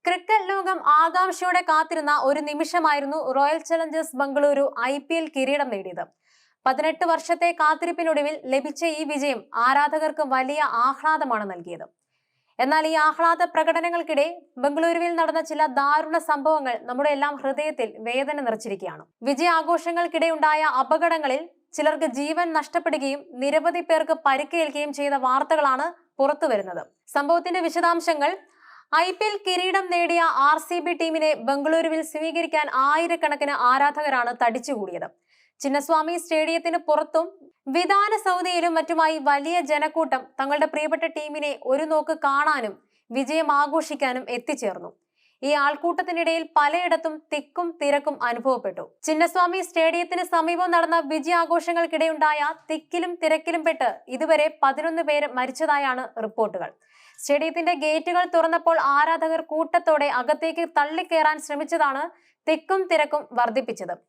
Cricket ലോകം ആകാംക്ഷയോടെ കാത്തിരുന്ന ഒരു നിമിഷമായിരുന്നു റോയൽ ചലഞ്ചേഴ്സ് ബംഗളൂരു IPL കിരീടം നേടിയത്. 18 വർഷത്തെ കാത്തിരിപ്പിനൊടുവിൽ ലഭിച്ച ഈ വിജയം ആരാധകർക്ക് വലിയ ആഹ്ലാദമാണ് നൽകിയത്. എന്നാൽ ഈ ആഹ്ലാദ പ്രകടനങ്ങൾക്കിടെ ബംഗളൂരുവിൽ നടന്ന ചില ദാരുണ സംഭവങ്ങൾ നമ്മുടെ എല്ലാം ഹൃദയത്തിൽ വേദന നിറച്ചിരിക്കുകയാണ്. വിജയാഘോഷങ്ങൾക്കിടെയുണ്ടായ അപകടങ്ങളിൽ ചിലർക്ക് ജീവൻ നഷ്ടപ്പെടുകയും നിരവധി പേർക്ക് പരിക്കേൽക്കുകയും ചെയ്ത വാർത്തകളാണ് പുറത്തുവരുന്നത്. സംഭവത്തിന്റെ വിശദാംശങ്ങൾ: IPL കിരീടം നേടിയ RCB ടീമിനെ ബംഗളൂരുവിൽ സ്വീകരിക്കാൻ ആയിരക്കണക്കിന് ആരാധകരാണ് തടിച്ചുകൂടിയത്. ചിന്നസ്വാമി സ്റ്റേഡിയത്തിന് പുറത്തും വിധാന സൗദയിലും മറ്റുമായി വലിയ ജനക്കൂട്ടം തങ്ങളുടെ പ്രിയപ്പെട്ട ടീമിനെ ഒരു നോക്ക് കാണാനും വിജയം ആഘോഷിക്കാനും എത്തിച്ചേർന്നു. ഈ ആൾക്കൂട്ടത്തിനിടയിൽ പലയിടത്തും തിക്കും തിരക്കും അനുഭവപ്പെട്ടു. ചിന്നസ്വാമി സ്റ്റേഡിയത്തിന് സമീപം നടന്ന വിജയാഘോഷങ്ങൾക്കിടെയുണ്ടായ തിക്കിലും തിരക്കിലും പെട്ട് ഇതുവരെ 11 പേര് മരിച്ചതായാണ് റിപ്പോർട്ടുകൾ. സ്റ്റേഡിയത്തിന്റെ ഗേറ്റുകൾ തുറന്നപ്പോൾ ആരാധകർ കൂട്ടത്തോടെ അകത്തേക്ക് തള്ളിക്കയറാൻ ശ്രമിച്ചതാണ് തിക്കും തിരക്കും വർദ്ധിപ്പിച്ചത്.